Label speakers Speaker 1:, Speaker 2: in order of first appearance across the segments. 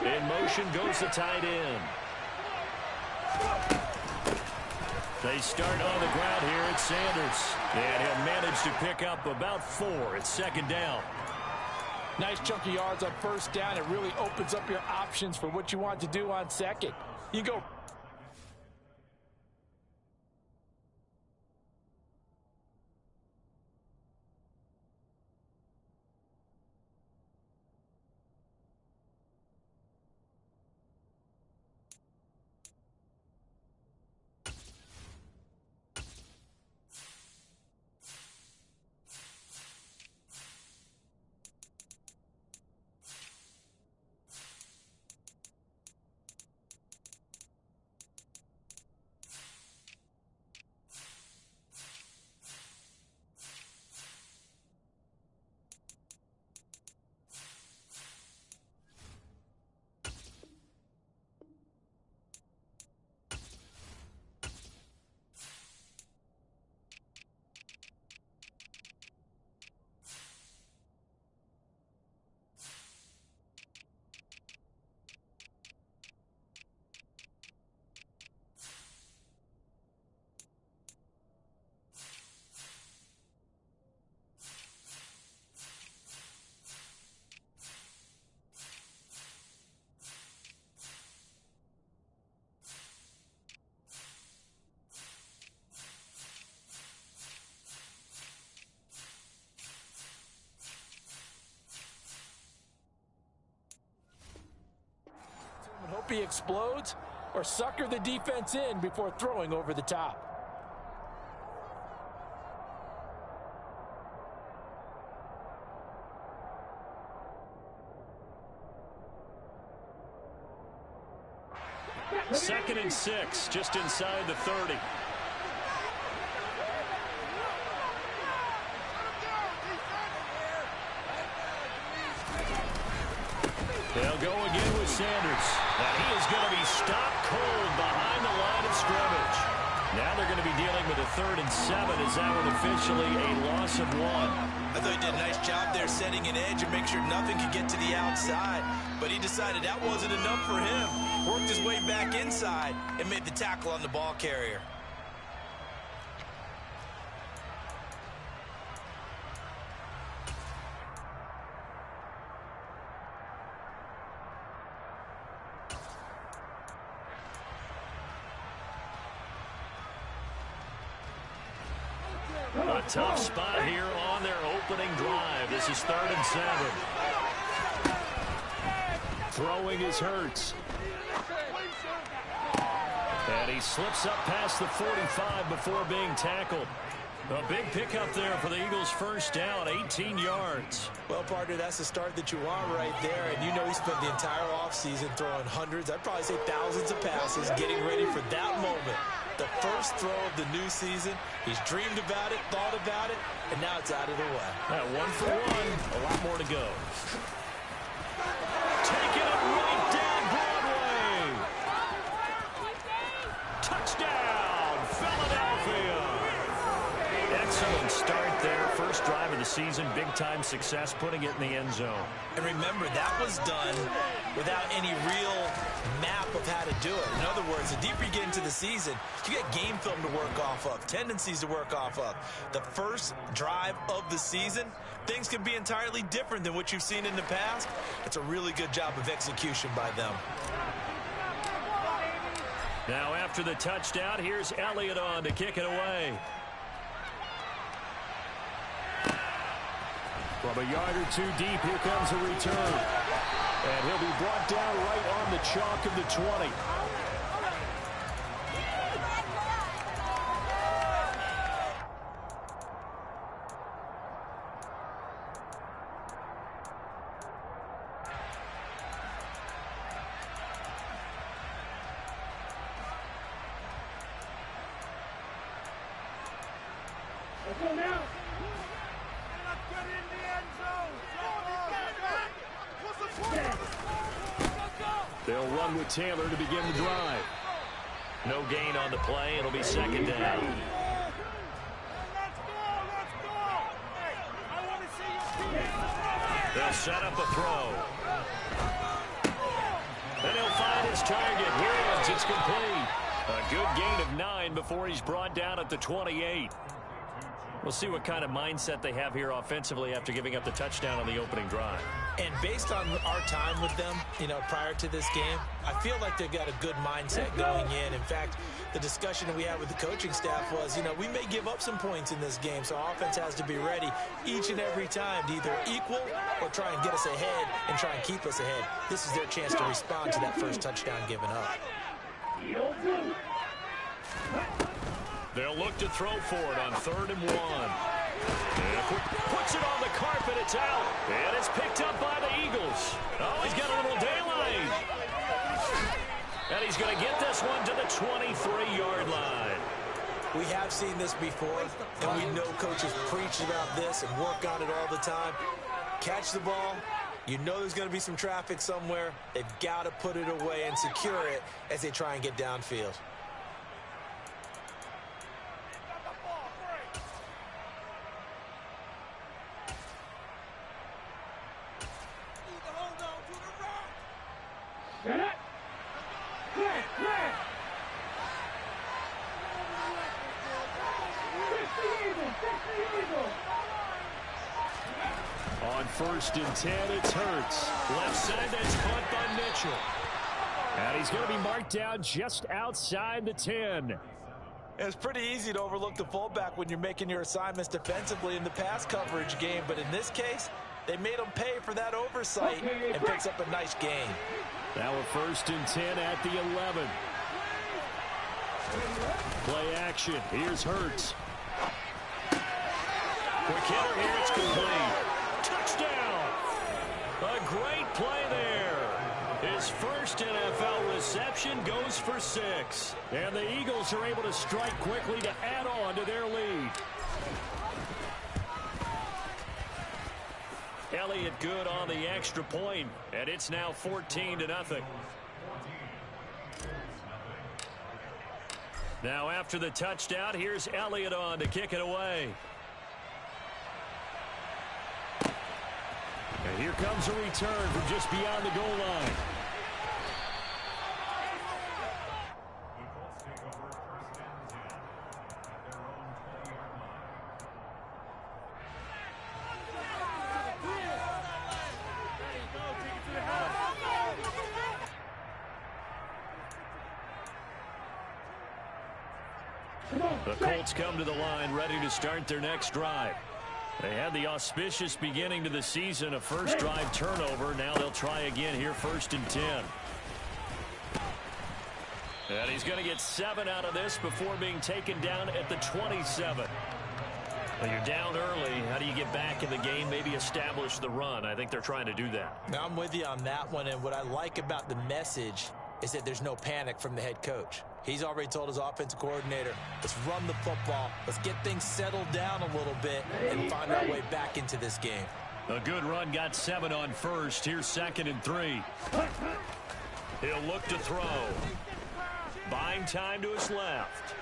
Speaker 1: In motion goes the tight end. They start on the ground here at Sanders. And he'll manage to pick up about 4. It's second down.
Speaker 2: Nice chunky yards on first down. It really opens up your options for what you want to do on second. You go. Hope he explodes or sucker the defense in before throwing over the top.
Speaker 1: Second and 6, just inside the 30. They'll go again with Sanders. And he is going to be stopped cold behind the line of scrimmage. Now they're going to be dealing with a 3rd and 7. Is that one officially a loss of 1?
Speaker 3: I thought he did a nice job there setting an edge and make sure nothing could get to the outside. But he decided that wasn't enough for him. Worked his way back inside and made the tackle on the ball carrier.
Speaker 1: A tough spot here on their opening drive. This is 3rd and 7. Throwing is Hurts. And he slips up past the 45 before being tackled. A big pickup there for the Eagles' first down, 18 yards.
Speaker 3: Well, partner, that's the start that you want right there. And you know he spent the entire offseason throwing hundreds, I'd probably say thousands of passes, getting ready for that moment. The first throw of the new season. He's dreamed about it, thought about it, and now it's out of the way.
Speaker 1: 1 for 1. A lot more to go. Taking it right down Broadway. Touchdown, Philadelphia. Excellent start there. First drive of the season. Big-time success putting it in the end zone.
Speaker 3: And remember, that was done without any real map of how to do it. In other words, the deeper you get into the season, you get game film to work off of, tendencies to work off of. The first drive of the season, things can be entirely different than what you've seen in the past. It's a really good job of execution by them.
Speaker 1: Now after the touchdown, here's Elliott on to kick it away. From a yard or 2 deep, here comes a return. And he'll be brought down right on the chalk of the 20.
Speaker 4: Let's go now.
Speaker 1: They'll run with Taylor to begin the drive. No gain on the play. It'll be second down. set up a throw. And he'll find his target. Here it is. It's complete. A good gain of 9 before he's brought down at the 28. We'll see what kind of mindset they have here offensively after giving up the touchdown on the opening drive.
Speaker 3: And based on our time with them, prior to this game, I feel like they've got a good mindset going in. In fact, the discussion that we had with the coaching staff was, we may give up some points in this game, so our offense has to be ready each and every time to either equal or try and get us ahead and try and keep us ahead. This is their chance to respond to that first touchdown given up.
Speaker 1: They'll look to throw for it on 3rd and 1. And puts it on the carpet. It's out. And it's picked up by the Eagles. Oh, he's got a little daylight. And he's going to get this one to the 23-yard line.
Speaker 3: We have seen this before, and we know coaches preach about this and work on it all the time. Catch the ball. You know there's going to be some traffic somewhere. They've got to put it away and secure it as they try and get downfield.
Speaker 1: On 1st and 10, it's Hurts. Left side, that's caught by Mitchell. And he's going to be marked down just outside the 10.
Speaker 3: It's pretty easy to overlook the fullback when you're making your assignments defensively in the pass coverage game. But in this case, they made him pay for that oversight and picks up a nice gain.
Speaker 1: Now we're 1st and 10 at the 11. Play action. Here's Hurts. Quick hitter here. It's complete. Touchdown. A great play there. His first NFL reception goes for 6. And the Eagles are able to strike quickly to add on to their lead. Elliott good on the extra point, and it's now 14-0. Now after the touchdown, here's Elliott on to kick it away. And here comes a return from just beyond the goal line. The Colts come to the line ready to start their next drive. They had the auspicious beginning to the season, a first drive turnover. Now they'll try again here, 1st and 10. And he's going to get 7 out of this before being taken down at the 27. Well, you're down early. How do you get back in the game, maybe establish the run? I think they're trying to do that.
Speaker 3: Now, I'm with you on that one, and what I like about the message is that there's no panic from the head coach. He's already told his offensive coordinator, let's run the football, let's get things settled down a little bit and find our way back into this game.
Speaker 1: A good run, got 7 on first. Here's 2nd and 3. He'll look to throw. Buying time to his left.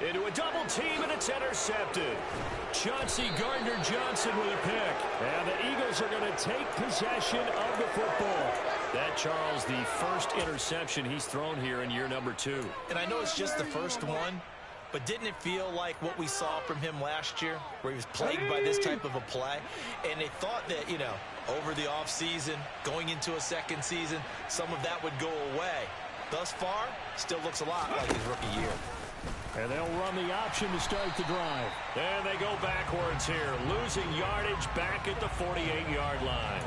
Speaker 1: Into a double team, and it's intercepted. Chauncey Gardner-Johnson with a pick. And the Eagles are going to take possession of the football. That, Charles, the first interception he's thrown here in year number 2.
Speaker 3: And I know it's just the first one, but didn't it feel like what we saw from him last year, where he was plagued by this type of a play? And they thought that, over the offseason, going into a second season, some of that would go away. Thus far, still looks a lot like his rookie year.
Speaker 1: And they'll run the option to start the drive. And they go backwards here, losing yardage back at the 48-yard line.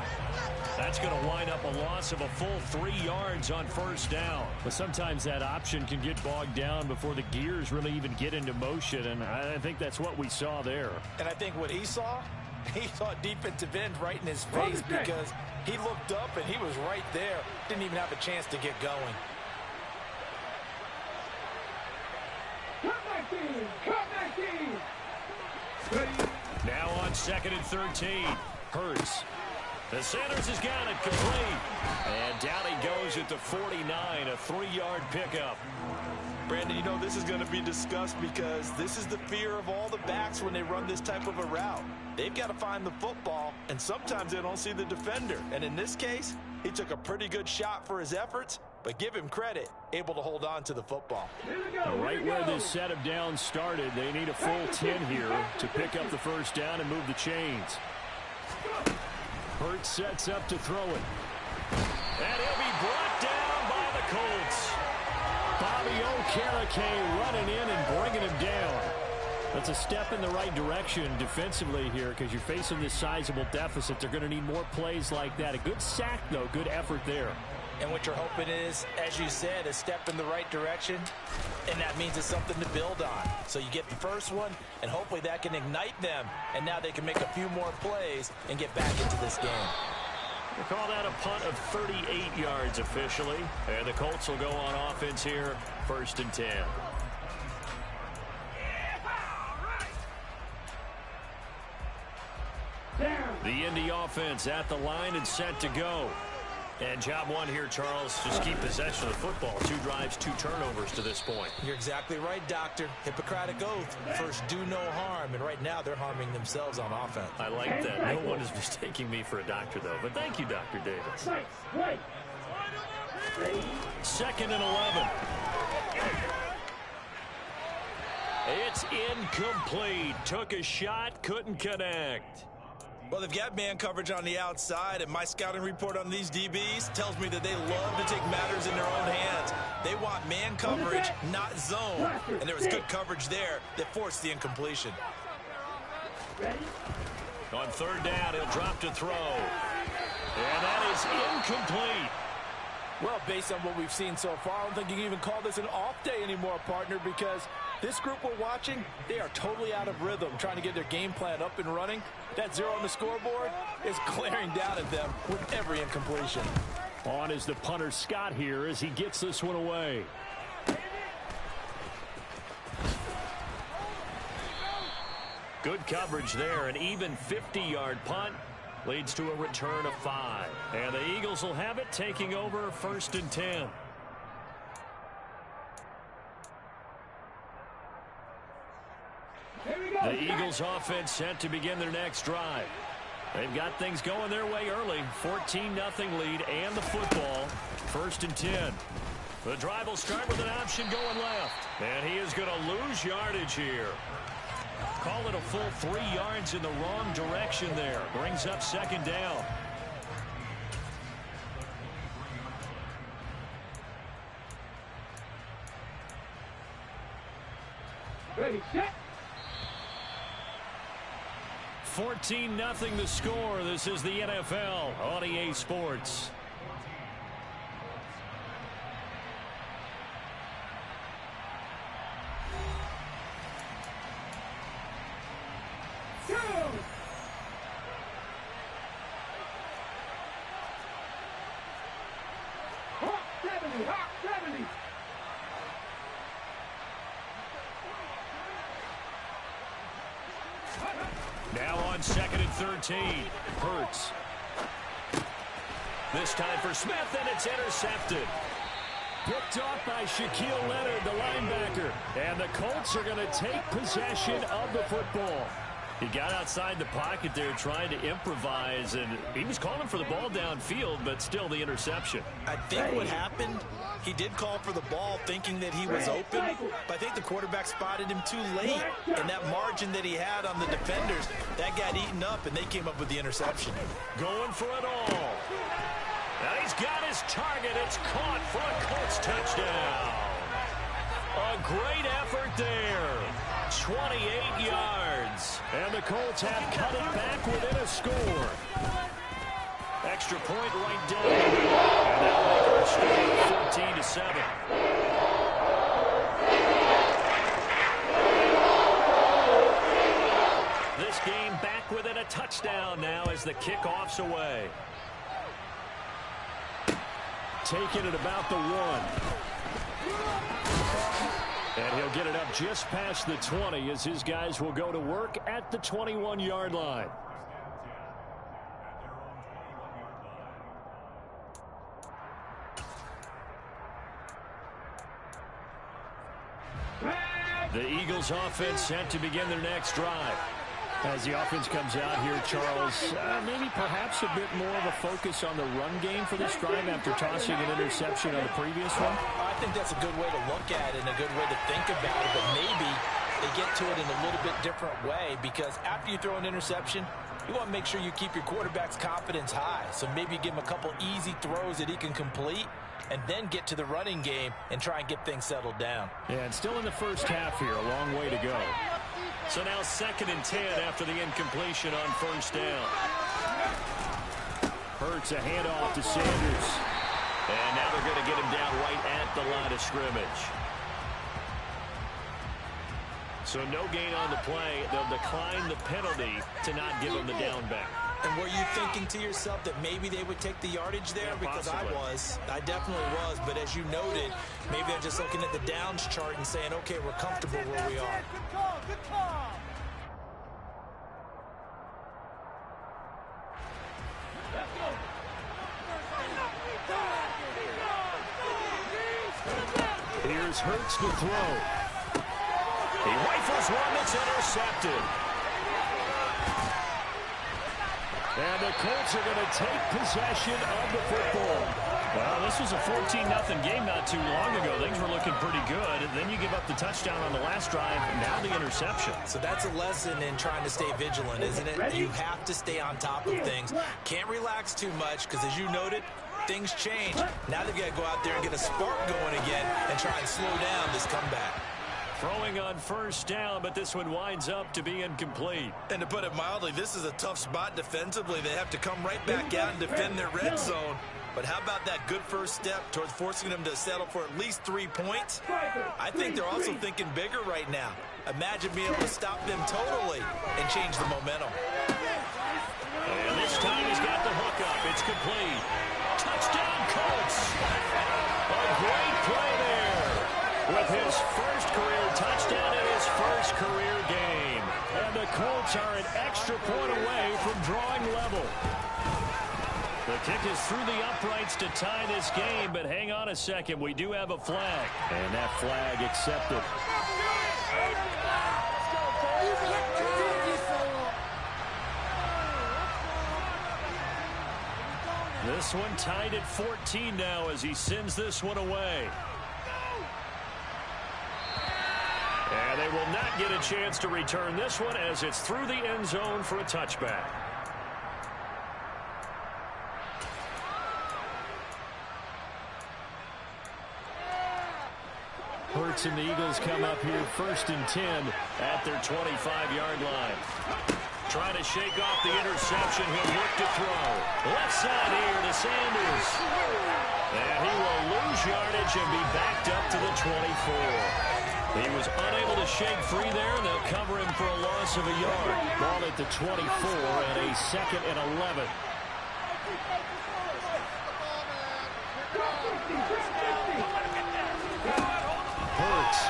Speaker 1: That's going to wind up a loss of a full 3 yards on first down. But sometimes that option can get bogged down before the gears really even get into motion, and I think that's what we saw there.
Speaker 3: And I think what he saw defensive end right in his face, because he looked up and he was right there. Didn't even have a chance to get going.
Speaker 1: Now on 2nd and 13. Hurts. The Sanders has got it complete. And down he goes at the 49, a 3-yard pickup.
Speaker 3: Brandon, you know this is going to be discussed because this is the fear of all the backs when they run this type of a route. They've got to find the football, and sometimes they don't see the defender. And in this case, he took a pretty good shot for his efforts, but give him credit, able to hold on to the football.
Speaker 1: Right where this set of downs started, they need a full 10 here to pick up the first down and move the chains. Hurts sets up to throw it. And he'll be brought down by the Colts. Bobby Okereke running in and bringing him down. That's a step in the right direction defensively here because you're facing this sizable deficit. They're going to need more plays like that. A good sack, though. Good effort there.
Speaker 3: And what you're hoping is, as you said, a step in the right direction, and that means it's something to build on. So you get the first one, and hopefully that can ignite them, and now they can make a few more plays and get back into this game.
Speaker 1: We'll call that a punt of 38 yards officially. And the Colts will go on offense here, 1st and 10. The Indy offense at the line and set to go. And job one here, Charles, just keep possession of the football. 2 drives, 2 turnovers to this point.
Speaker 3: You're exactly right, Doctor. Hippocratic oath. First, do no harm. And right now, they're harming themselves on offense.
Speaker 1: I like that. No one is mistaking me for a doctor, though. But thank you, Dr. Davis. 2nd and 11. It's incomplete. Took a shot, couldn't connect.
Speaker 3: Well, they've got man coverage on the outside, and my scouting report on these DBs tells me that they love to take matters in their own hands. They want man coverage, not zone. And there was good coverage there that forced the incompletion.
Speaker 1: On 3rd down, he'll drop to throw. And that is incomplete.
Speaker 2: Well, based on what we've seen so far, I don't think you can even call this an off day anymore, partner, because this group we're watching, they are totally out of rhythm, trying to get their game plan up and running. That 0 on the scoreboard is glaring down at them with every incompletion.
Speaker 1: On is the punter Scott here as he gets this one away. Good coverage there. An even 50-yard punt leads to a return of 5. And the Eagles will have it, taking over 1st and 10. The Eagles offense set to begin their next drive. They've got things going their way early. 14-0 lead and the football. 1st and 10. The drive will start with an option going left. And he is going to lose yardage here. Call it a full 3 yards in the wrong direction there. Brings up 2nd down.
Speaker 4: Ready, set.
Speaker 1: 14-0 the score. This is the NFL on EA Sports.
Speaker 4: Go! Hawk 70, Hawk 70.
Speaker 1: Now on 2nd and 13. Hurts. This time for Smith, and it's intercepted. Picked off by Shaquille Leonard, the linebacker. And the Colts are going to take possession of the football. He got outside the pocket there trying to improvise, and he was calling for the ball downfield, but still the interception.
Speaker 3: I think what happened, he did call for the ball thinking that he was open, but I think the quarterback spotted him too late. And that margin that he had on the defenders, that got eaten up, and they came up with the interception.
Speaker 1: Going for it all. Now he's got his target. It's caught for a Colts touchdown. A great effort there. 28 yards. And the Colts have cut it back within a score. Extra point right down. And that'll make our score 14-7. This game back within a touchdown now as the kickoff's away. Taking it about the 1. And he'll get it up just past the 20 as his guys will go to work at the 21-yard line. The Eagles offense set to begin their next drive.
Speaker 5: As the offense comes out here, Charles, maybe perhaps a bit more of a focus on the run game for this drive after tossing an interception on the previous one?
Speaker 2: I think that's a good way to look at it and a good way to think about it, but maybe they get to it in a little bit different way, because after you throw an interception, you want to make sure you keep your quarterback's confidence high. So maybe you give him a couple easy throws that he can complete and then get to the running game and try and get things settled down.
Speaker 5: Yeah, and still in the first half here, a long way to go.
Speaker 1: So now 2nd and 10 after the incompletion on first down.
Speaker 5: Hurts a handoff to Sanders.
Speaker 1: And now they're going to get him down right at the line of scrimmage. So no gain on the play. They'll decline the penalty to not give him the down back.
Speaker 3: And were you thinking to yourself that maybe they would take the yardage there?
Speaker 1: Yeah,
Speaker 3: because
Speaker 1: possibly.
Speaker 3: I definitely was. But as you noted, maybe they're just looking at the downs chart and saying, okay, we're comfortable where we are.
Speaker 4: Good call, good call.
Speaker 5: Here's Hurts to throw.
Speaker 1: He rifles one that's intercepted.
Speaker 5: And the Colts are going to take possession of the football.
Speaker 1: Well, this was a 14-0 game not too long ago. Things were looking pretty good. And then you give up the touchdown on the last drive, now the interception.
Speaker 3: So that's a lesson in trying to stay vigilant, isn't it? You have to stay on top of things. Can't relax too much because, as you noted, things change. Now they've got to go out there and get a spark going again and try and slow down this comeback.
Speaker 1: Throwing on first down, but this one winds up to be incomplete.
Speaker 3: And to put it mildly, this is a tough spot defensively. They have to come right back out and defend their red zone. But how about that good first step towards forcing them to settle for at least 3 points? I think they're also thinking bigger right now. Imagine being able to stop them totally and change the momentum.
Speaker 1: And this time he's got the hook up. It's complete. Touchdown, Colts. A great play there with his first career touchdown in his first career game.
Speaker 5: And the Colts are an extra point away from drawing level.
Speaker 1: The kick is through the uprights to tie this game, but hang on a second. We do have a flag.
Speaker 5: And that flag accepted.
Speaker 1: This one tied at 14 now as he sends this one away. And they will not get a chance to return this one as it's through the end zone for a touchback.
Speaker 5: Hurts and the Eagles come up here 1st and 10 at their 25-yard line.
Speaker 1: Trying to shake off the interception. He'll look to throw. Left side here to Sanders. And he will lose yardage and be backed up to the 24. He was unable to shake free there, and they'll cover him for a loss of a yard.
Speaker 5: Ball at the 24 and a 2nd and 11. Hurts.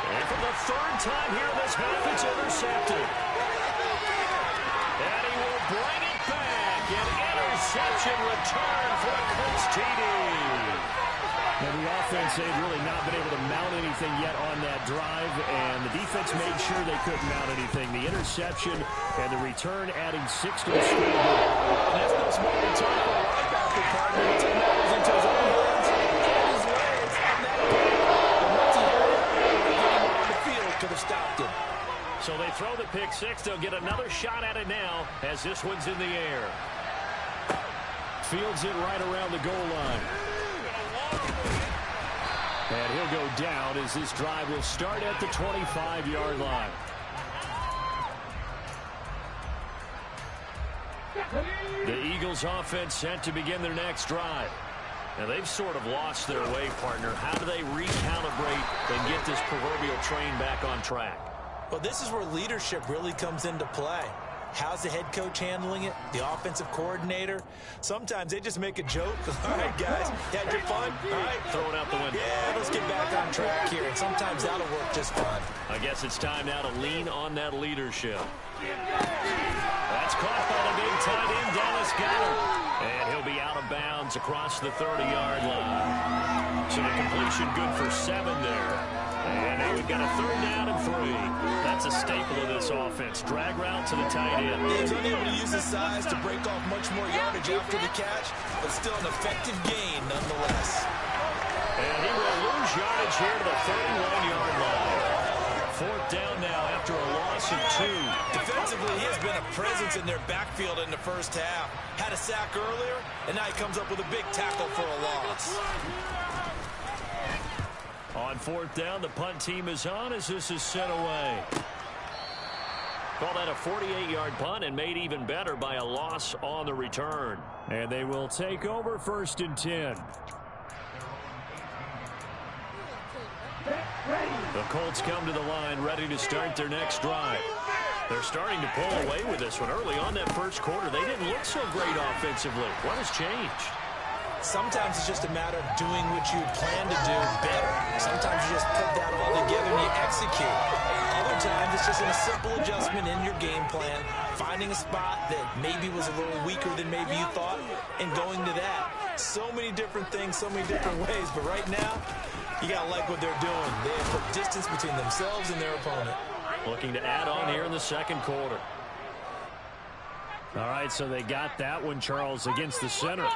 Speaker 1: And for the 3rd time here this half, it's intercepted. And he will bring it back. An interception return for the Colts TD.
Speaker 5: Now the offense, they've really not been able to mount anything yet on that drive, and the defense made sure they couldn't mount anything. The interception and the return adding 6 to the scoreboard.
Speaker 2: That's no small return for a linebacker, partner. He took matters into his own hands, carried his legs on that play, and once he had it, the game on the field could have stopped him.
Speaker 1: So they throw the pick six. They'll get another shot at it now as this one's in the air.
Speaker 5: Fields it right around the goal line. And he'll go down as this drive will start at the 25-yard line.
Speaker 1: The Eagles offense set to begin their next drive. Now they've sort of lost their way, partner. How do they recalibrate and get this proverbial train back on track?
Speaker 3: Well, this is where leadership really comes into play. How's the head coach handling it? The offensive coordinator? Sometimes they just make a joke. All right, guys, you had your fun? All right.
Speaker 1: Throw it out the window.
Speaker 3: Yeah, let's get back on track here. And sometimes that'll work just fine.
Speaker 1: I guess it's time now to lean on that leadership. That's caught by the big tight end, Dallas pass got him. And he'll be out of bounds across the 30-yard line. So the completion good for 7 there. And now we've got a 3rd down and 3. That's a staple of this offense. Drag route to the tight end.
Speaker 3: He's unable to use his size to break off much more yardage after the catch, but still an effective gain nonetheless.
Speaker 1: And he will lose yardage here to the 31-yard line. 4th down now after a loss of 2.
Speaker 3: Defensively, he has been a presence in their backfield in the first half. Had a sack earlier, and now he comes up with a big tackle for a loss.
Speaker 1: On 4th down, the punt team is on as this is sent away. Call that a 48-yard punt and made even better by a loss on the return.
Speaker 5: And they will take over 1st and 10.
Speaker 1: The Colts come to the line ready to start their next drive. They're starting to pull away with this one. Early on that first quarter, they didn't look so great offensively. What has changed?
Speaker 3: Sometimes it's just a matter of doing what you plan to do better. Sometimes you just put that all together and you execute. Other times it's just a simple adjustment in your game plan, finding a spot that maybe was a little weaker than maybe you thought, and going to that. So many different things, so many different ways, but right now, you got to like what they're doing. They have put distance between themselves and their opponent.
Speaker 1: Looking to add on here in the second quarter.
Speaker 5: All right, so they got that one, Charles, against the center.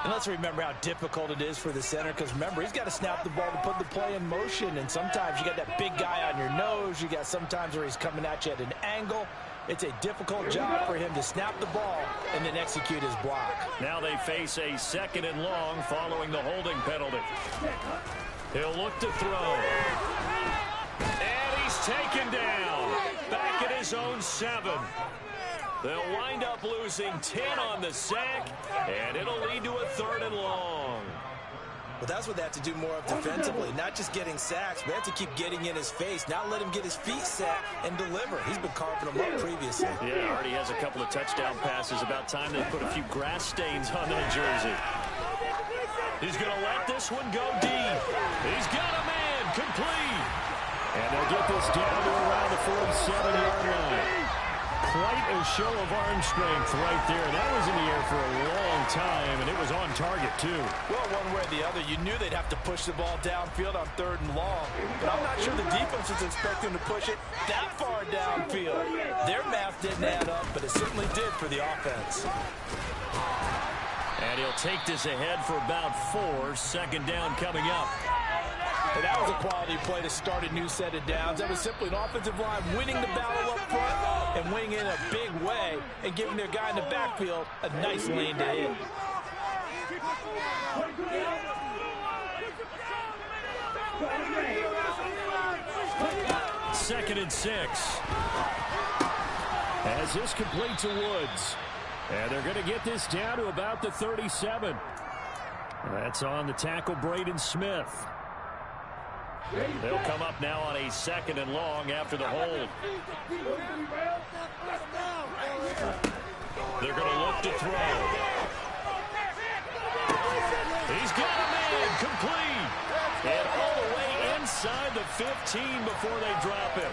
Speaker 2: And let's remember how difficult it is for the center, because remember, he's got to snap the ball to put the play in motion, and sometimes you got that big guy on your nose. You got sometimes where he's coming at you at an angle. It's a difficult job for him to snap the ball and then execute his block.
Speaker 1: Now they face a 2nd and long following the holding penalty. He'll look to throw. And he's taken down. Back at his own 7. They'll wind up losing 10 on the sack, and it'll lead to a 3rd and long.
Speaker 3: Well, that's what they have to do more of defensively. Not just getting sacks, but they have to keep getting in his face. Not let him get his feet set and deliver. He's been carving them up previously.
Speaker 1: Yeah, already has a couple of touchdown passes. About time they put a few grass stains on that jersey. He's going to let this one go deep. He's got a man complete.
Speaker 5: And they'll get this down to around the 47-yard line. Quite a show of arm strength right there. That was in the air for a long time, and it was on target, too.
Speaker 2: Well, one way or the other, you knew they'd have to push the ball downfield on 3rd and long. But I'm not sure the defense is expecting to push it that far downfield. Their math didn't add up, but it certainly did for the offense.
Speaker 1: And he'll take this ahead for about 4. 2nd down coming up.
Speaker 2: And that was a quality play to start a new set of downs. That was simply an offensive line winning the battle up front and winning in a big way and giving their guy in the backfield a nice lane to hit.
Speaker 1: 2nd and 6.
Speaker 5: As this complete to Woods. And they're going to get this down to about the 37. That's on the tackle, Braden Smith.
Speaker 1: They'll come up now on a 2nd and long after the hold. They're going to look to throw. He's got a man complete. And all the way inside the 15 before they drop him.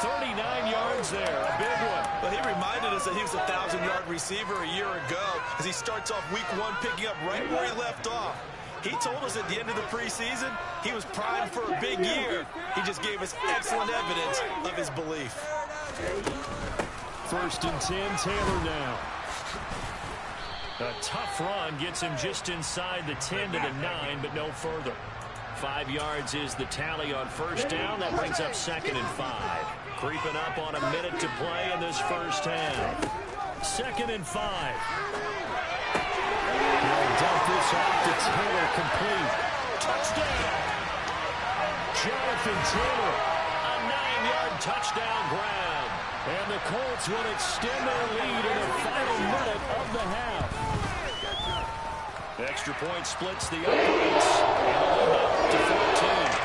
Speaker 1: 39 yards there, a big one.
Speaker 3: Well, he reminded us that he was a 1,000-yard receiver a year ago as he starts off week 1 picking up right where he left off. He told us at the end of the preseason he was primed for a big year. He just gave us excellent evidence of his belief.
Speaker 5: 1st and 10, Taylor now.
Speaker 1: A tough run gets him just inside the 10 to the 9, but no further. 5 yards is the tally on 1st down. That brings up 2nd and 5. Creeping up on a minute to play in this first half. 2nd and 5.
Speaker 5: He'll dump this off to Taylor, complete.
Speaker 1: Touchdown!
Speaker 5: Jonathan Taylor.
Speaker 1: A 9-yard touchdown grab.
Speaker 5: And the Colts will extend their lead in the final minute of the half.
Speaker 1: Extra point splits the uprights. And up to 14.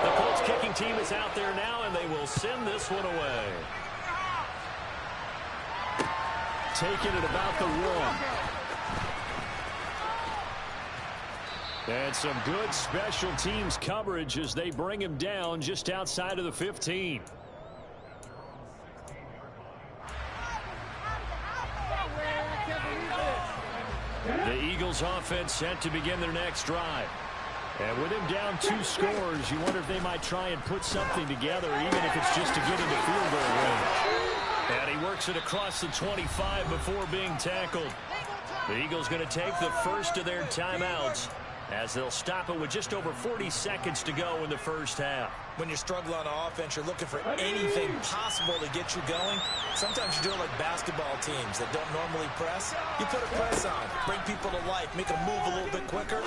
Speaker 1: The Colts kicking team is out there now, and they will send this one away.
Speaker 5: Taking it about the 1. And some good special teams coverage as they bring him down just outside of the 15. Eagles offense set to begin their next drive. And with him down 2 scores, you wonder if they might try and put something together, even if it's just to get into field goal range. And he works it across the 25 before being tackled. The Eagles going to take the first of their timeouts as they'll stop it with just over 40 seconds to go in the first half.
Speaker 3: When you're struggling on offense, you're looking for anything possible to get you going. Sometimes you do it like basketball teams that don't normally press. You put a press on, bring people to life, make them move a little bit quicker.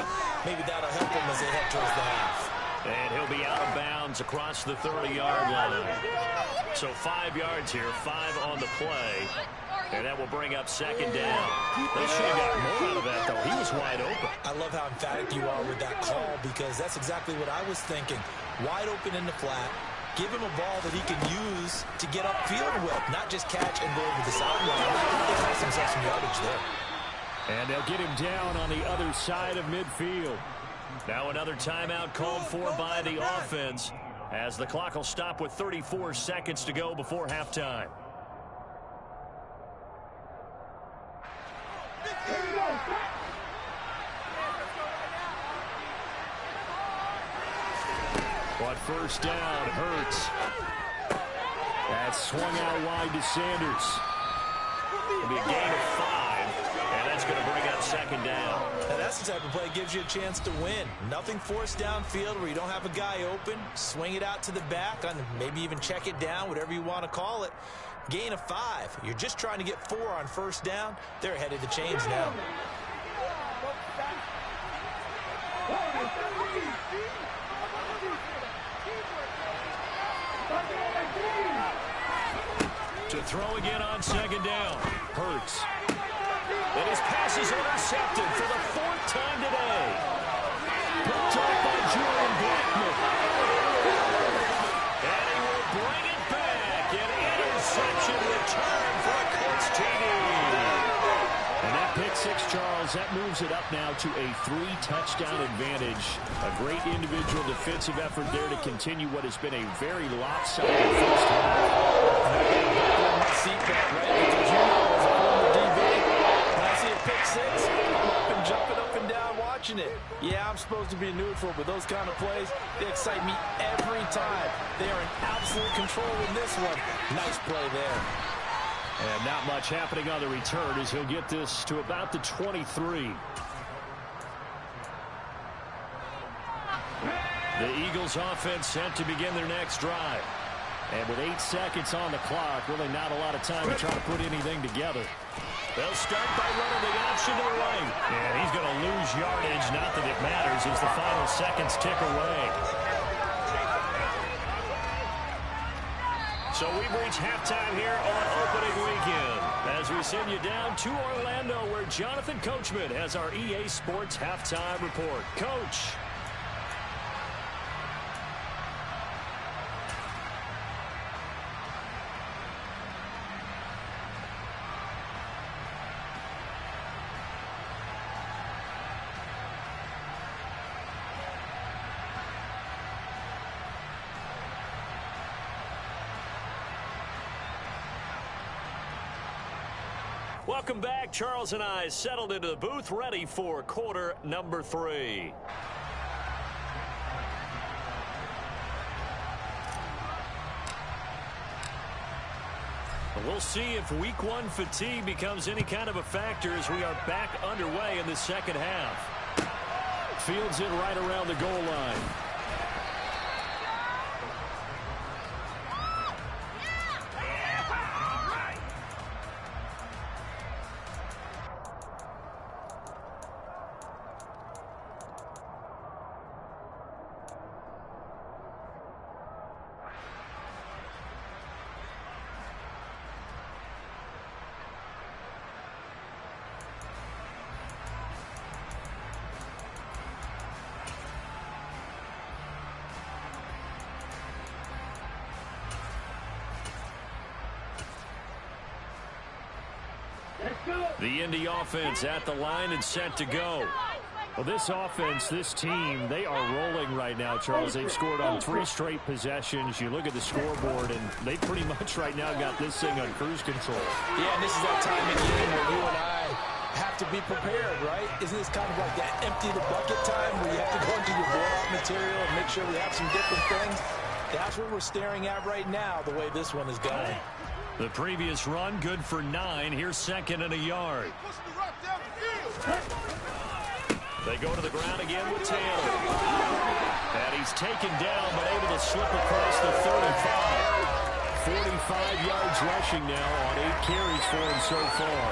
Speaker 3: Maybe that'll help them as they head towards the half.
Speaker 5: And he'll be out of bounds across the 30-yard line. So 5 yards here, 5 on the play. And that will bring up second down. They should have got more out of that, though. He was wide open.
Speaker 3: I love how emphatic you are with that call because that's exactly what I was thinking. Wide open in the flat. Give him a ball that he can use to get upfield with, not just catch and go over the sideline. They cost themselves some yardage there.
Speaker 5: And they'll get him down on the other side of midfield. Now another timeout called for by the offense as the clock will stop with 34 seconds to go before halftime. On first down, Hurts. That's swung out wide to Sanders. It'll be a gain of 5, and that's going to bring up second down.
Speaker 3: Now that's the type of play that gives you a chance to win. Nothing forced downfield where you don't have a guy open. Swing it out to the back, and maybe even check it down, whatever you want to call it. Gain of 5. You're just trying to get 4 on first down. They're ahead of the chains now.
Speaker 5: To throw again on second down. Hurts. And his pass is intercepted for the 4th time today. Picked up by Julian Blackman. And he will bring it back. An interception return for a Colts TD. And that pick 6, Charles, that moves it up now to a 3-touchdown advantage. A great individual defensive effort there to continue what has been a very lopsided first half.
Speaker 2: Seatbelt, right? Because you know, as a former DB, when I see a pick 6, I'm up and jumping up and down watching it. Yeah, I'm supposed to be neutral, but those kind of plays, they excite me every time. They are in absolute control in this one. Nice play there.
Speaker 5: And not much happening on the return as he'll get this to about the 23. The Eagles offense set to begin their next drive. And with 8 seconds on the clock, really not a lot of time to try to put anything together. They'll start by running the option to the right. And he's going to lose yardage, not that it matters, as the final seconds tick away. So we've reached halftime here on opening weekend as we send you down to Orlando where Jonathan Coachman has our EA Sports halftime report. Coach. Welcome back. Charles and I settled into the booth, ready for quarter number 3. We'll see if week 1 fatigue becomes any kind of a factor as we are back underway in the second half. Fields it right around the goal line. The Indy offense at the line and set to go. Well, this offense, this team, they are rolling right now, Charles. They've scored on 3 straight possessions. You look at the scoreboard, and they pretty much right now got this thing on cruise control.
Speaker 2: Yeah, and this is that time in the game where you and I have to be prepared, right? Isn't this kind of like that empty the bucket time where you have to go into your blowout material and make sure we have some different things? That's what we're staring at right now, the way this one is going.
Speaker 5: The previous run, good for 9. Here's second and a yard. They go to the ground again with Taylor. And he's taken down, but able to slip across the 35. 45 yards rushing now on 8 carries for him so far.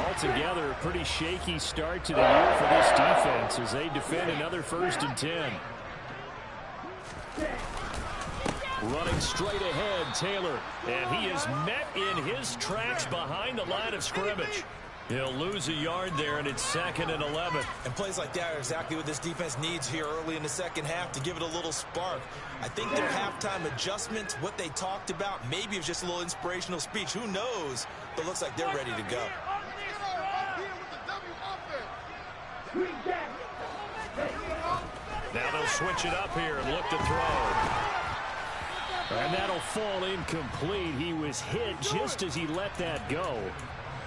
Speaker 5: Altogether, a pretty shaky start to the year for this defense as they defend another 1st and 10. Running straight ahead, Taylor. And he is met in his tracks behind the line of scrimmage. He'll lose a yard there, and it's 2nd and 11.
Speaker 3: And plays like that are exactly what this defense needs here early in the second half to give it a little spark. I think their halftime adjustments, what they talked about, maybe it was just a little inspirational speech. Who knows? But it looks like they're ready to go.
Speaker 5: Now they'll switch it up here and look to throw. And that'll fall incomplete. He was hit just as he let that go.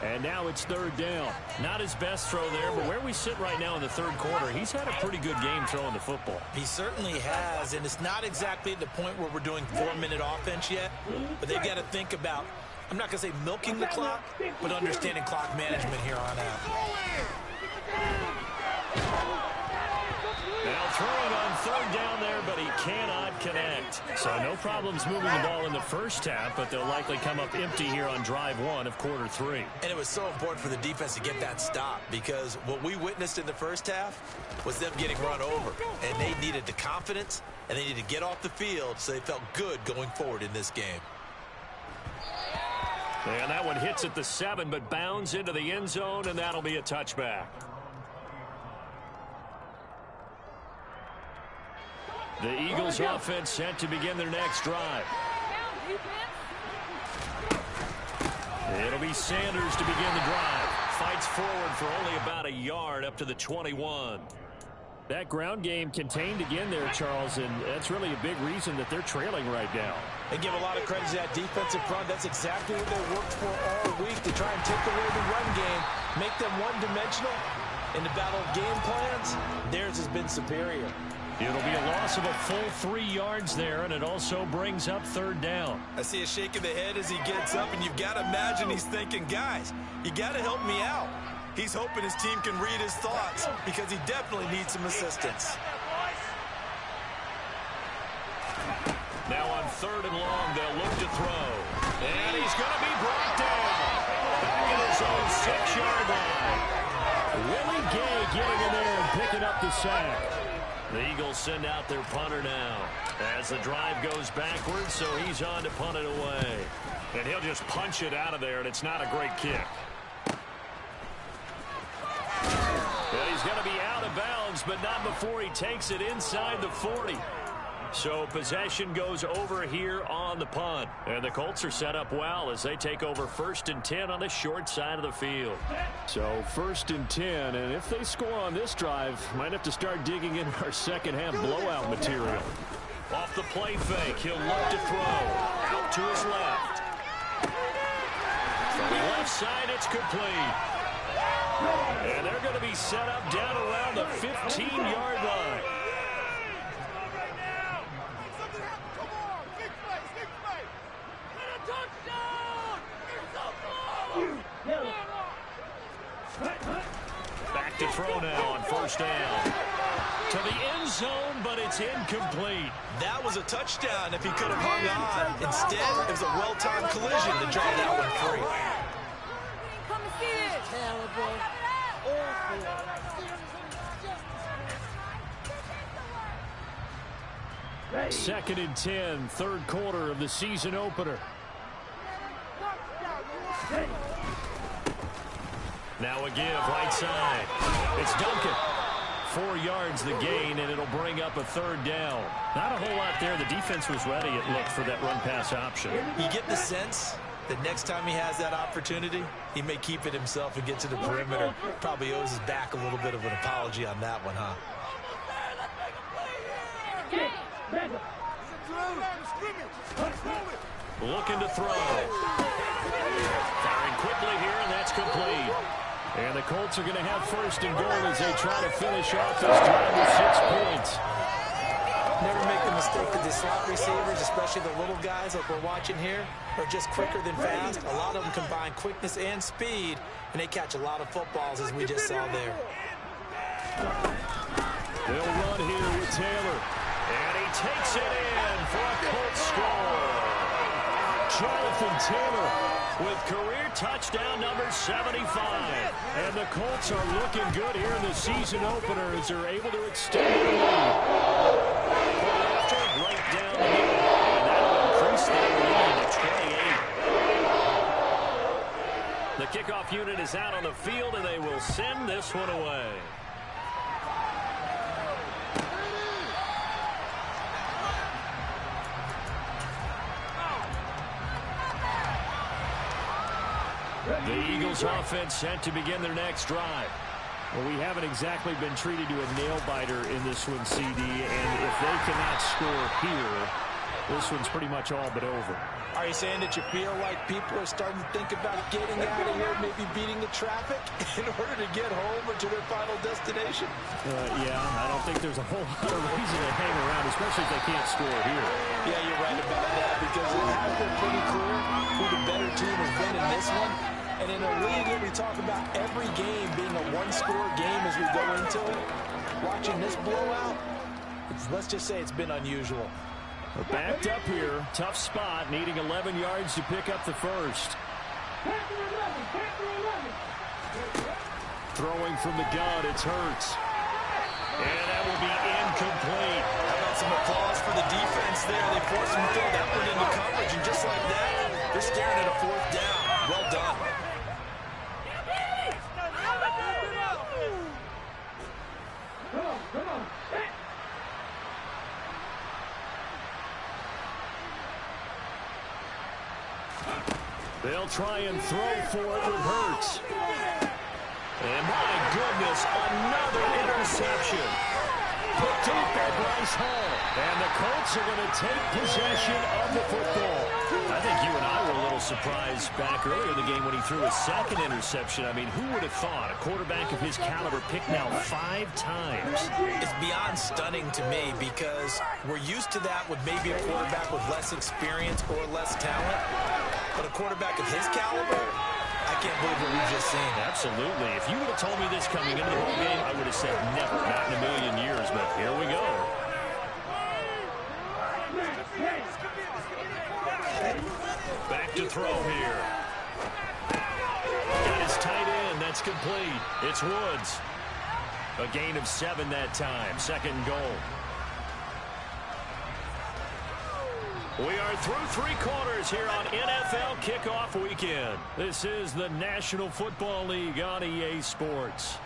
Speaker 5: And now it's 3rd down.
Speaker 1: Not his best throw there, but where we sit right now in the 3rd quarter, he's had a pretty good game throwing the football.
Speaker 3: He certainly has, and it's not exactly at the point where we're doing 4-minute offense yet, but they've got to think about, I'm not going to say milking the clock, but understanding clock management here on out.
Speaker 5: Now throwing on 3rd down there, but he cannot connect. So no problems moving the ball in the first half, but they'll likely come up empty here on drive 1 of quarter 3.
Speaker 3: And it was so important for the defense to get that stop because what we witnessed in the first half was them getting run over. And they needed the confidence, and they needed to get off the field so they felt good going forward in this game.
Speaker 5: And that one hits at the 7, but bounds into the end zone, and that'll be a touchback. The Eagles offense set to begin their next drive. It'll be Sanders to begin the drive. Fights forward for only about a yard up to the 21. That ground game contained again there, Charles, and that's really a big reason that they're trailing right now.
Speaker 2: They give a lot of credit to that defensive front. That's exactly what they worked for all week to try and take away the run game, make them one-dimensional. In the battle of game plans, theirs has been superior.
Speaker 5: It'll be a loss of a full 3 yards there, and it also brings up 3rd down.
Speaker 3: I see a shake of the head as he gets up, and you've got to imagine he's thinking, guys, you got to help me out. He's hoping his team can read his thoughts because he definitely needs some assistance.
Speaker 5: Now on 3rd and long, they'll look to throw. And he's going to be brought down. Back at his own 6-yard line. Willie Gay getting in there and picking up the sack. The Eagles send out their punter now as the drive goes backwards, so he's on to punt it away. And he'll just punch it out of there, and it's not a great kick. Well, he's going to be out of bounds, but not before he takes it inside the 40. So possession goes over here on the punt. And the Colts are set up well as they take over 1st and 10 on the short side of the field. So 1st and 10, and if they score on this drive, might have to start digging in our second half blowout material. Off the play fake, he'll look to throw. Out to his left. From the left side, it's complete. And they're going to be set up down around the 15-yard line. Back to throw now on 1st down. To the end zone, but it's incomplete.
Speaker 3: That was a touchdown if he could have hung on. Instead, it was a well-timed collision to draw that one free.
Speaker 6: Come and see this. Terrible.
Speaker 5: Awful. 2nd and 10, 3rd quarter of the season opener. Now a give right side. It's Duncan. 4 yards the gain, and it'll bring up a 3rd down. Not a whole lot there. The defense was ready, it looked, for that run-pass option.
Speaker 3: You get the sense that next time he has that opportunity, he may keep it himself and get to the perimeter. Probably owes his back a little bit of an apology on that one, huh?
Speaker 5: Looking to throw. Firing quickly here, and that's complete. And the Colts are going to have first and goal as they try to finish off this drive with 6 points.
Speaker 3: Never make the mistake that the slot receivers, especially the little guys like we're watching here, are just quicker than fast. A lot of them combine quickness and speed, and they catch a lot of footballs, as we just saw there.
Speaker 5: They'll run here with Taylor. And he takes it in for a Colts score. Jonathan Taylor with career touchdown number 75. And the Colts are looking good here in the season opener as they're able to extend their lead. Right down the middle. And that'll increase their lead to 28. The kickoff unit is out on the field, and they will send this one away. The Eagles offense set to begin their next drive. Well, we haven't exactly been treated to a nail-biter in this one, CD, and if they cannot score here, this one's pretty much all but over.
Speaker 2: Are you saying that you feel like people are starting to think about getting out of here, maybe beating the traffic in order to get home or to their final destination?
Speaker 5: Yeah, I don't think there's a whole lot of reason to hang around, especially if they can't score here.
Speaker 2: Yeah, you're right about that, because it has been pretty clear who the better team has been in this one. And in a league that we talk about every game being a one-score game as we go into it, watching this blowout, let's just say it's been unusual.
Speaker 5: We're backed up here. Tough spot, needing 11 yards to pick up the first. Throwing from the gun, it's Hurts. And that will be incomplete.
Speaker 3: How about some applause for the defense there? They forced him to throw that one into coverage, and just like that, they're staring at a fourth down. Well done.
Speaker 4: Come on.
Speaker 5: They'll try and throw for it with Hurts. And my goodness, another interception. Picked up by Bryce Hall. And the Colts are going to take possession of the football. I think you and I were a little surprised back earlier in the game when he threw his second interception. I mean, who would have thought a quarterback of his caliber picked now 5 times?
Speaker 3: It's beyond stunning to me because we're used to that with maybe a quarterback with less experience or less talent. But a quarterback of his caliber, I can't believe what we've just seen.
Speaker 5: Absolutely. If you would have told me this coming into the ball game, I would have said never, not in a million years. But here we go. Back to throw here. Got his tight end. That's complete. It's Woods. A gain of 7 that time. Second goal. We are through 3 quarters here on NFL Kickoff Weekend. This is the National Football League on EA Sports.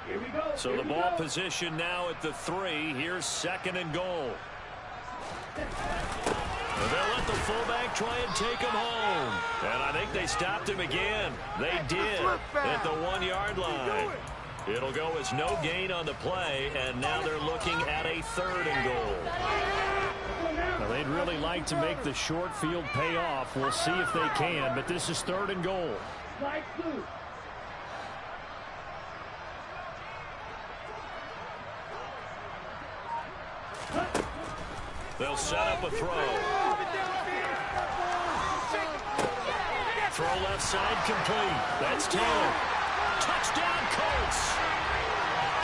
Speaker 4: Here we go.
Speaker 5: So the ball position now at the 3. Here's second and goal. They'll let the fullback try and take him home. And I think they stopped him again. They did at the 1-yard line. It'll go as no gain on the play, and now they're looking at a 3rd and goal. Now, they'd really like to make the short field pay off. We'll see if they can, but this is 3rd and goal. They'll set up a throw. Throw left side complete. That's Taylor. Touchdown Colts.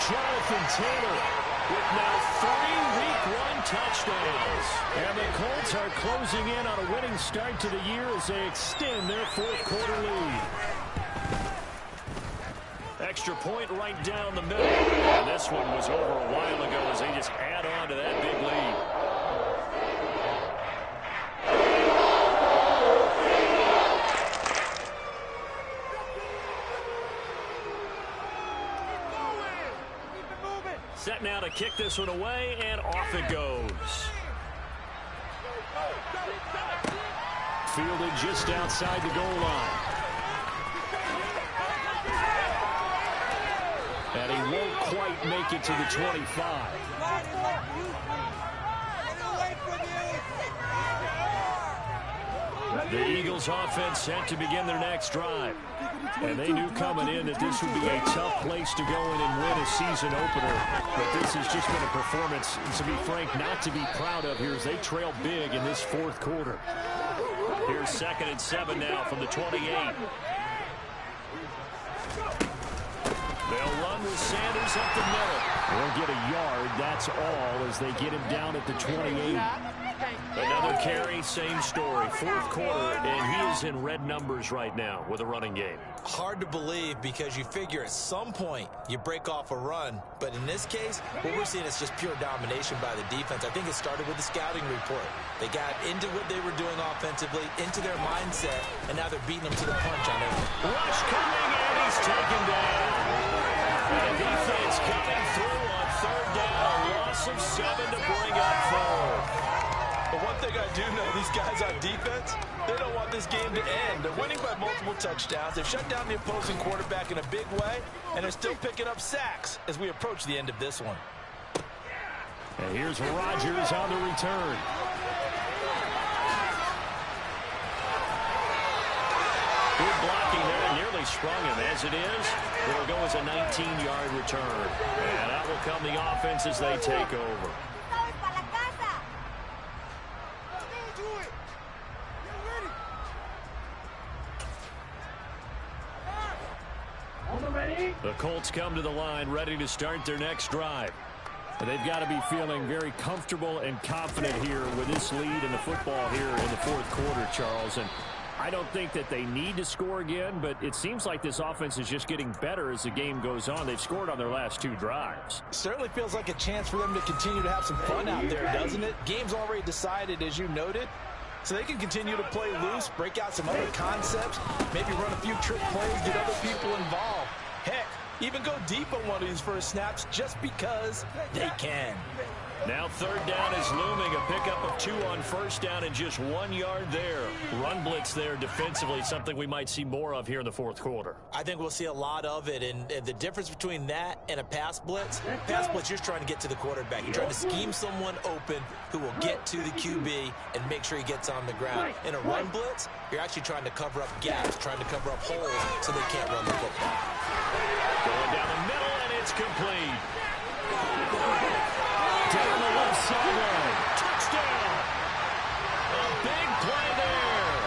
Speaker 5: Jonathan Taylor with now 3 Week 1 touchdowns. And the Colts are closing in on a winning start to the year as they extend their 4th quarter lead. Extra point right down the middle. And this one was over a while ago as they just add on to that big lead. Set now to kick this one away, and off it goes. Fielded just outside the goal line. And he won't quite make it to the 25. The Eagles offense set to begin their next drive. And they knew coming in that this would be a tough place to go in and win a season opener. But this has just been a performance, to be frank, not to be proud of here as they trail big in this fourth quarter. Here's 2nd and 7 now from the 28. They'll run with Sanders up the middle. They'll get a yard, that's all, as they get him down at the 28. Another carry, same story. Fourth quarter, and he is in red numbers right now with a running game.
Speaker 3: Hard to believe because you figure at some point you break off a run. But in this case, what we're seeing is just pure domination by the defense. I think it started with the scouting report. They got into what they were doing offensively, into their mindset, and now they're beating them to the punch on it.
Speaker 1: Rush coming, and he's taken down. And defense coming through on 3rd down. A loss of 7 to bring up 4.
Speaker 2: But one thing I do know, these guys on defense, they don't want this game to end. They're winning by multiple touchdowns. They've shut down the opposing quarterback in a big way, and they're still picking up sacks as we approach the end of this one.
Speaker 5: And here's Rodgers on the return.
Speaker 1: Good blocking there, nearly sprung him. As it is, it'll go as a 19-yard return. And out will come the offense as they take over. The Colts come to the line ready to start their next drive.
Speaker 5: They've got to be feeling very comfortable and confident here with this lead in the football here in the fourth quarter, Charles. And I don't think that they need to score again, but it seems like this offense is just getting better as the game goes on. They've scored on their last 2 drives.
Speaker 2: Certainly feels like a chance for them to continue to have some fun out there, doesn't it? Game's already decided, as you noted. So they can continue to play loose, break out some other concepts, maybe run a few trick plays, get other people involved. Heck, even go deep on one of these first snaps just because they can.
Speaker 1: Now 3rd down is looming. A pickup of 2 on 1st down and just 1 yard there. Run blitz there defensively, something we might see more of here in the fourth quarter.
Speaker 3: I think we'll see a lot of it, and the difference between that and a pass blitz, you're trying to get to the quarterback. You're trying to scheme someone open who will get to the QB and make sure he gets on the ground. In a run blitz, you're actually trying to cover up gaps, trying to cover up holes so they can't run the football.
Speaker 1: Going down the middle, and it's complete.
Speaker 5: Down the left sideline.
Speaker 1: Touchdown! A big play there.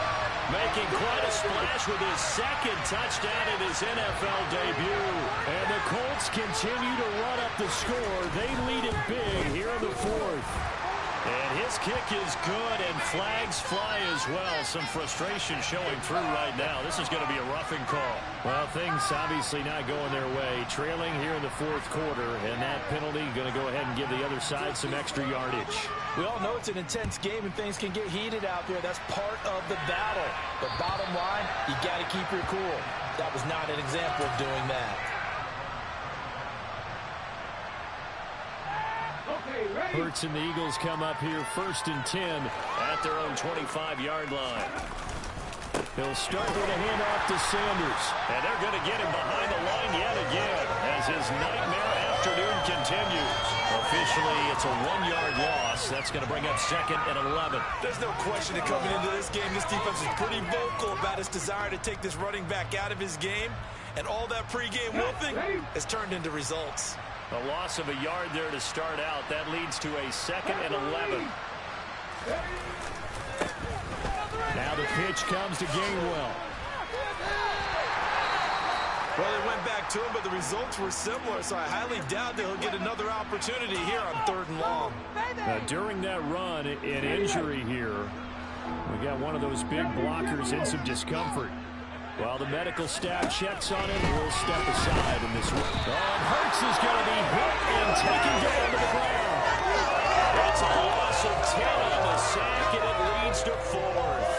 Speaker 1: Making quite a splash with his 2nd touchdown in his NFL debut.
Speaker 5: And the Colts continue to run up the score. They lead it big here in the 4th.
Speaker 1: And his kick is good, and flags fly as well. Some frustration showing through right now. This is going to be a roughing call.
Speaker 5: Well, things obviously not going their way. Trailing here in the fourth quarter, and that penalty going to go ahead and give the other side some extra yardage.
Speaker 2: We all know it's an intense game, and things can get heated out there. That's part of the battle. But bottom line, you got to keep your cool. That was not an example of doing that.
Speaker 5: Hurts and the Eagles come up here 1st and 10
Speaker 1: at their own 25-yard line.
Speaker 5: He'll start with a handoff to Sanders.
Speaker 1: And they're going to get him behind the line yet again as his nightmare afternoon continues. Officially, it's a 1-yard loss. That's going to bring up 2nd and 11.
Speaker 2: There's no question that coming into this game, this defense is pretty vocal about its desire to take this running back out of his game. And all that pregame wolfing has turned into results.
Speaker 1: A loss of a yard there to start out. That leads to a 2nd and 11.
Speaker 5: Now the pitch comes to Gainwell.
Speaker 2: Well, they went back to him, but the results were similar, so I highly doubt that he'll get another opportunity here on 3rd and long.
Speaker 5: Now, during that run, an injury here. We got one of those big blockers in some discomfort. While the medical staff checks on him, we'll step aside in this one. Hurts is going to be hit and taken down to the ground.
Speaker 1: It's a loss of 10 on the sack, and it leads to 4th.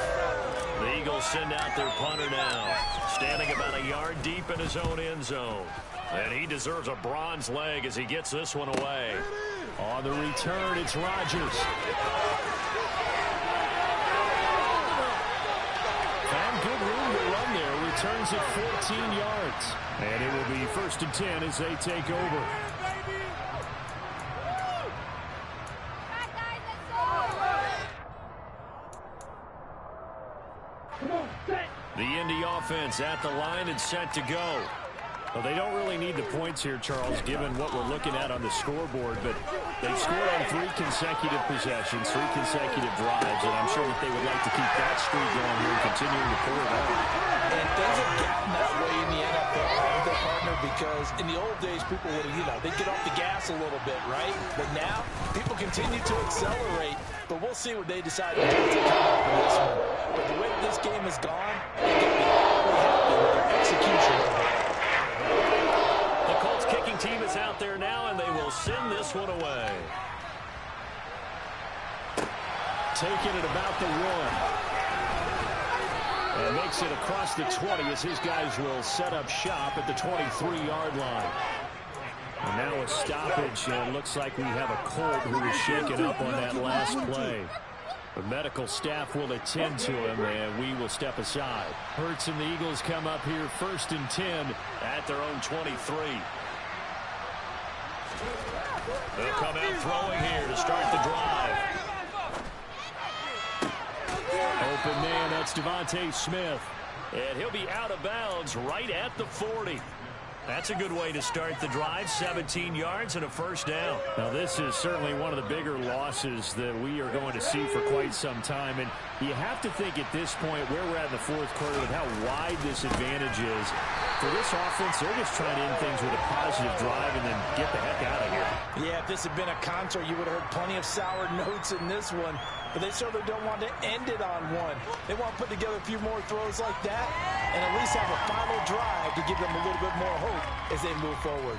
Speaker 1: The Eagles send out their punter now, standing about a yard deep in his own end zone. And he deserves a bronze leg as he gets this one away.
Speaker 5: On the return, it's Rodgers. Found good room to run there with returns it 14 yards. And it will be 1st and 10 as they take over. The Indy offense at the line and set to go. Well, they don't really need the points here, Charles, given what we're looking at on the scoreboard, but they've scored on 3 consecutive possessions, 3 consecutive drives, and I'm sure that they would like to keep that streak going here and continuing to pull it on.
Speaker 2: And things have gotten that way in the NFL, haven't they, partner? Because in the old days, people would, they'd get off the gas a little bit, right? But now, people continue to accelerate, but we'll see what they decide to do to come up with this one. But the way that this game has gone, they can be awfully happy with their execution of it.
Speaker 5: The Colts kicking team is out there now, and they will send this one away. Taking it about the 1. And makes it across the 20 as his guys will set up shop at the 23-yard line. And now a stoppage, and it looks like we have a Colt who was shaken up on that last play. The medical staff will attend to him, and we will step aside. Hurts and the Eagles come up here 1st and 10 at their own 23. They'll come out throwing here to start the drive. Open man, that's Devontae Smith. And he'll be out of bounds right at the 40. That's a good way to start the drive. 17 yards and a 1st down. Now, this is certainly one of the bigger losses that we are going to see for quite some time. And you have to think at this point where we're at in the 4th quarter with how wide this advantage is. For this offense, they're just trying to end things with a positive drive and then get the heck out of here.
Speaker 2: Yeah, if this had been a concert, you would have heard plenty of sour notes in this one. But they certainly don't want to end it on one. They want to put together a few more throws like that and at least have a final drive to give them a little bit more hope as they move forward.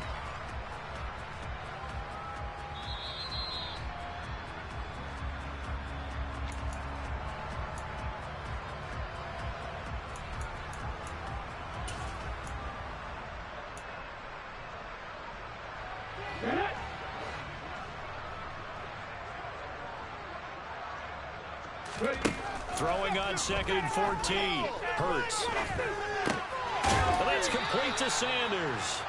Speaker 5: Throwing on 2nd and 14. Hurts. And that's complete to Sanders.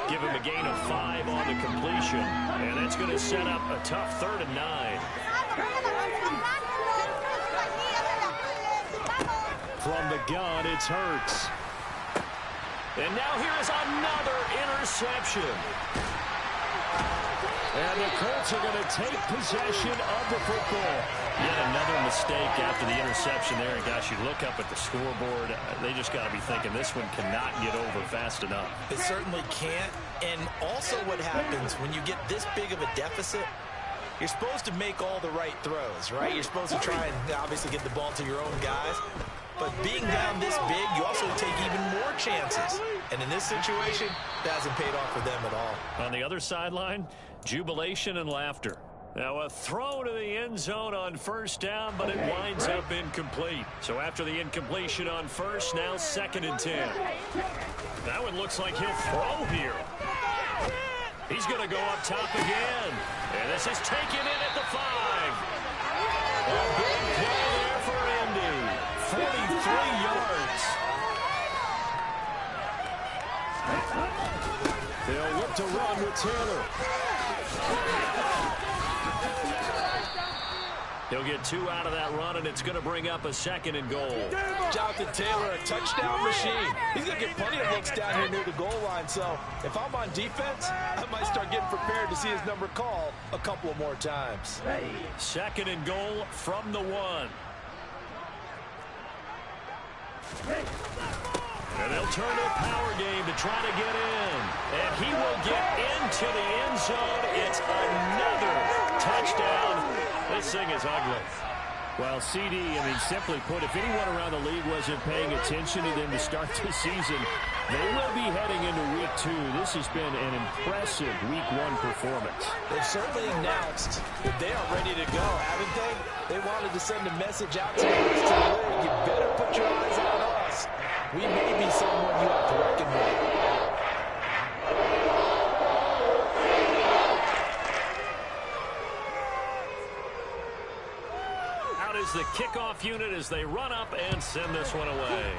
Speaker 5: Give him a gain of 5 on the completion. And that's going to set up a tough 3rd and 9. From the gun, it's Hurts. And now here is another interception. And the Colts are going to take possession of the football. Yet another mistake after the interception there. And gosh, you look up at the scoreboard, they just got to be thinking this one cannot get over fast enough.
Speaker 3: It certainly can't. And also what happens when you get this big of a deficit, you're supposed to make all the right throws, right? You're supposed to try and obviously get the ball to your own guys. But being down this big, you also take even more chances. And in this situation, that hasn't paid off for them at all.
Speaker 5: On the other sideline, jubilation and laughter. Now a throw to the end zone on 1st down, but it winds up incomplete. So after the incompletion on 1st, now 2nd and 10. That one looks like he'll throw here. He's going to go up top again. And this is taken in at the 5. A big play there for Indy. 43 yards. They'll look to run with Taylor. He'll get 2 out of that run, and it's going to bring up a 2nd and goal.
Speaker 2: Jonathan Taylor, a touchdown machine. He's going to get plenty of looks down here near the goal line. So if I'm on defense, I might start getting prepared to see his number called a couple of more times.
Speaker 5: 2nd and goal from the 1. And they'll turn to a power game to try to get in. And he will get into the end zone. It's another touchdown. This thing is ugly. Well, CD, simply put, if anyone around the league wasn't paying attention to them to start this season, they will be heading into Week 2. This has been an impressive Week 1 performance.
Speaker 2: They've certainly announced that they are ready to go, haven't they? They wanted to send a message out to the rest of the league. You better put your eyes on us. We may be someone you have to reckon with.
Speaker 1: the kickoff unit as they run up and send this one away.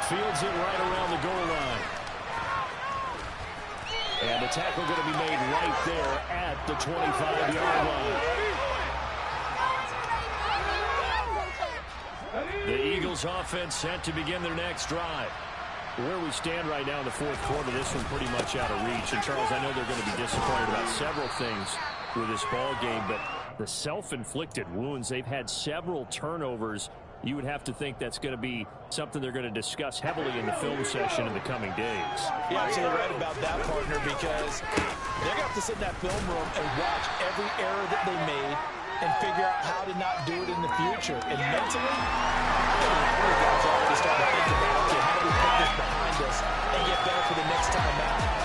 Speaker 1: Fields it right around the goal line. And the tackle going to be made right there at the 25-yard line. The Eagles offense set to begin their next drive. Where we stand right now in the fourth quarter, this one pretty much out of reach. And, Charles, I know they're going to be disappointed about several things with this ball game, but the self-inflicted wounds, they've had several turnovers. You would have to think that's going to be something they're going to discuss heavily in the film session in the coming days.
Speaker 2: You're absolutely right about that, partner, because they're going to have to sit in that film room and watch every error that they made and figure out how to not do it in the future. And mentally, the guys are already starting to think about, okay, how do we put this behind us and get better for the next time out?